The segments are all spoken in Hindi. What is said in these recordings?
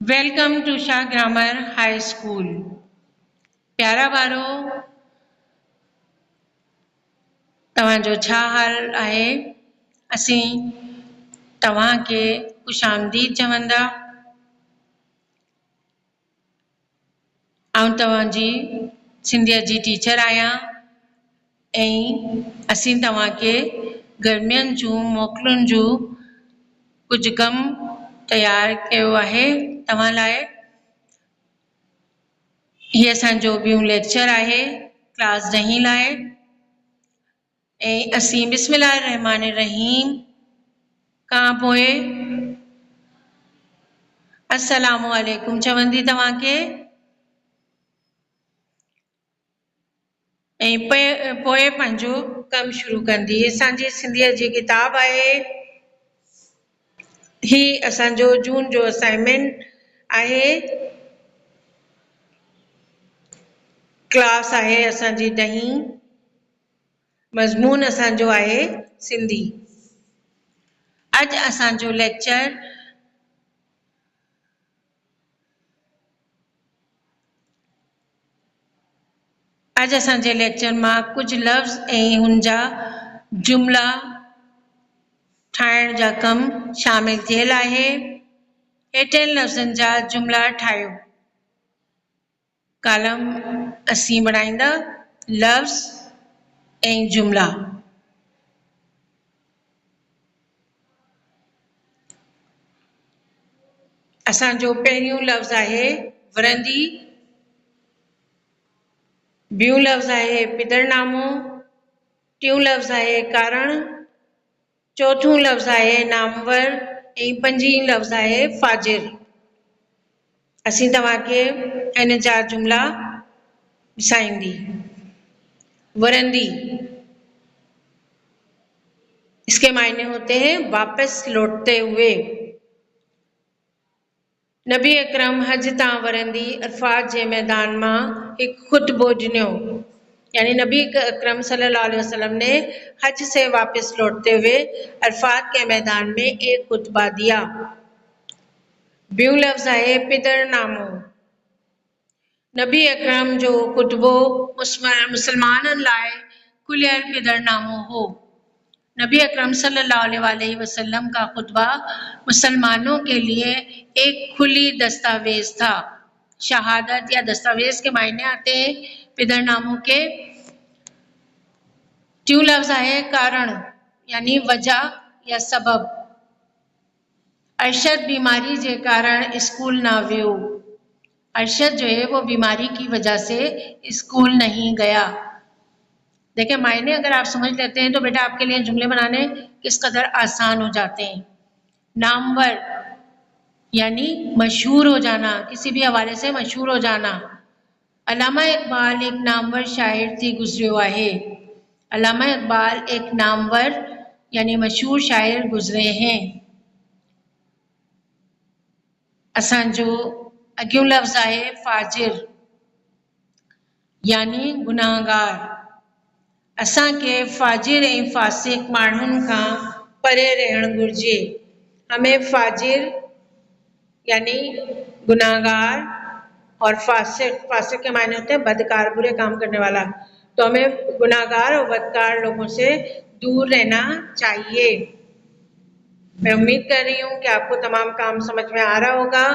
Welcome to Shah grammar high school. प्यारा ॿारो, तव्हांजो छा हाल आहे? असीं तव्हांखे खुशामदीद चवंदा। आउं तव्हांजी सिंधीअ जी टीचर आहियां ऐं असीं तव्हांखे गर्मियुनि जूं मोकलुनि जूं कुझु कम तयारु कयो आहे तव्हां लाइ। हीअ असांजो ॿियों लेक्चर आहे क्लास 10 लाइ ऐं असीं बिस्मिल्लाह रहमान रहीम खां पोइ अस्सलामु अलैकुम चवंदी तव्हांखे ऐं पोइ पंहिंजो कमु शुरू कंदी। असांजी सिंधीअ जी किताब आहे, ही असांजो जून जो असाइनमेंट आहे। क्लास आहे असांजी 10, मज़मून असांजो आहे सिंधी। अॼु असांजो लेक्चर मां कुझु लफ़्ज़ ऐं हुन जा जुमिला ठाहिण जा कम शामिल थियल आहे। हेठियनि लफ़्ज़नि जा जुमिला ठाहियो। कालम असीं बणाईंदा लफ़्ज़ ऐं जुमिला। असांजो पहिरियों लफ़्ज़ आहे वरंदी, ॿियों लफ़्ज़ आहे पिदरनामो, टियों लफ़्ज़ आहे कारण, चौथों लफ़्ज़ आहे नामवर ऐं पंजीं लफ़्ज़ आहे फाजिर। असीं तव्हांखे हिन जा जुमिला ॾिसाईंदी। वरंदी, इसके मायने होते हैं वापस लौटते हुए। नबी अकरम हज तां वरंदी अरफात जे मैदान मां हिकु खुतबो ॾिनो, यानी नबी अकरम सल्लल्लाहु अलैहि वसल्लम ने हज से वापस लौटते हुए अरफात के मैदान में एक खुतबा दिया। ॿियों लफ़्ज़ आहे पिदरनामो। नबी अकरम जो खुतबो मुसलमाननि लाइ खुलियल पिदरनामो हो। नबी अकरम सल्लल्लाहु अलैहि वसल्लम का खुतबा मुसलमानों के लिए एक खुली दस्तावेज था। शहादत या दस्तावेज के मायने आते हैं पिदरनामों के। टियों लफ्ज़ है कारण, यानी वजह या सबब। अरशद बीमारी के कारण स्कूल ना वियो। अरशद जो है वो बीमारी की वजह से स्कूल नहीं गया। देखिए मायने अगर आप समझ लेते हैं तो बेटा आपके लिए जुमले बनाने किस कदर आसान हो जाते हैं। नामवर यानी मशहूर हो जाना, किसी भी हवाले से मशहूर हो जाना। अल्लामा इकबाल एक नामवर शायर थी गुजरियो आहे। अल्लामा इकबाल एक नामवर यानी मशहूर शायर गुजरे हैं। असांजो अॻियों लफ़्ज़ आहे फाजिर यानी गुनाहगार। असांखे फाजिर ऐं फासिक माण्हुनि खां परे रहण घुर्जे। हमें फाजिर यानी गुनाहगार और फासिक के मायने होते हैं बदकार, बुरे काम करने वाला। तो हमें गुनाहगार और बदकार लोगों से दूर रहना चाहिए। मैं उम्मीद कर रही हूँ कि आपको तमाम काम समझ में आ रहा होगा।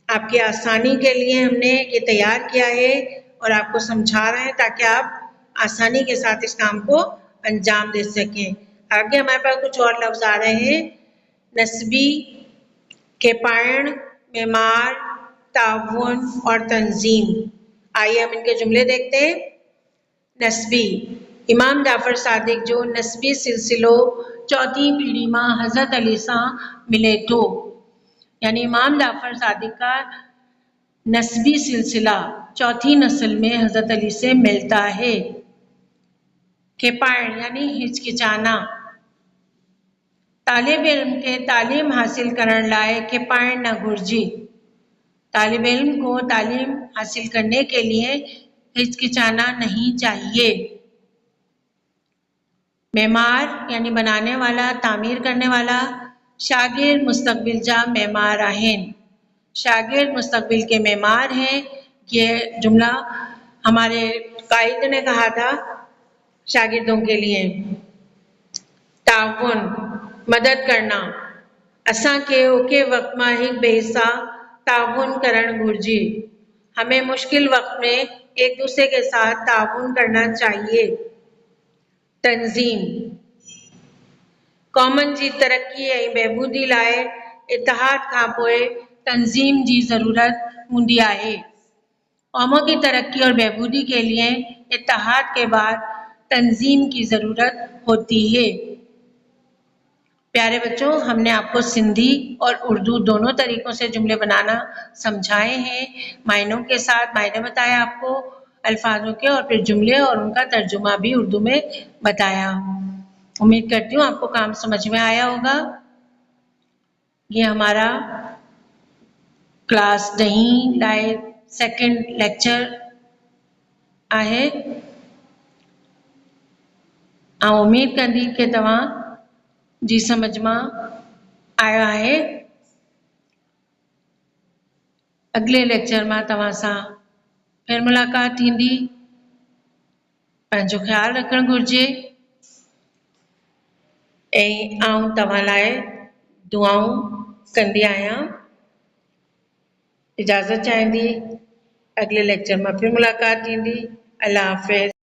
आपकी आसानी के लिए हमने ये तैयार किया है और आपको समझा रहे हैं ताकि आप आसानी के साथ इस काम को अंजाम दे सकें। आगे हमारे पास कुछ और लफ्ज़ आ रहे हैं। नस्बी, के पायण, मेमार, ताउन और तंजीम। आइए हम इनके जुमले देखते हैं। नस्बी, इमाम जाफ़र सादिक जो नस्बी सिलसिलो चौथी पीढ़ी मां हज़रत अली सां मिले थो, यानी इमाम जाफ़र सादिक का नस्बी सिलसिला चौथी नस्ल में हज़रत अली से मिलता है। खेपाइण यानी हिचकिचाना। तालिब इल्म के तालीम हासिल करण लाए खेपाइण न घुर्जी। तालिब इल्म को तालीम हासिल करने के लिए हिचकिचाना नहीं चाहिए। मेमार यानी बनाने वाला, तामीर करने वाला। शागिर्द मुस्तकबिल जा मेमार आहिन। शागिर्द मुस्तकबिल के मेमार हैं। ये जुमला हमारे कायद ने कहा था शागिर्दों के लिए। ताउन मदद करना, असांखे ओके वक्त में एक ॿिए सां ताउन करण घुर्जे। हमें मुश्किल वक्त में एक दूसरे के साथ ताउन करना चाहिए। तंजीम, क़ौमनि जी तरक्की ऐं बहबूदी लाइ इत्तेहाद खां पोइ तंजीम की ज़रूरत हूंदी आहे। कौमों की तरक्की और बहबूदी के लिए इत्तेहाद के बाद तंजीम की ज़रूरत होती है। प्यारे बच्चों, हमने आपको सिंधी और उर्दू दोनों तरीकों से जुमले बनाना समझाए हैं। मायनों के साथ मायने बताए आपको, अल्फाजों के, और फिर जुमले और उनका तर्जुमा भी उर्दू में बताया। उम्मीद करती हूँ आपको काम समझ में आया होगा। ये हमारा क्लास 10 लाइ सेकेंड लेक्चर आहे। आउं उम्मीद कंदी कि तव्हां जी समझ में आयो आहे। अगले लेक्चर में तव्हां सां फिर मुलाकात थींदी। पंहिंजो ख्याल रखण घुर्जे ऐं आउं तव्हां लाइ दुआऊं कंदी आहियां। इजाज़त चाहींदी। अगले लेक्चर में फिर मुलाकात थींदी। अल्लाह हाफ़िज़।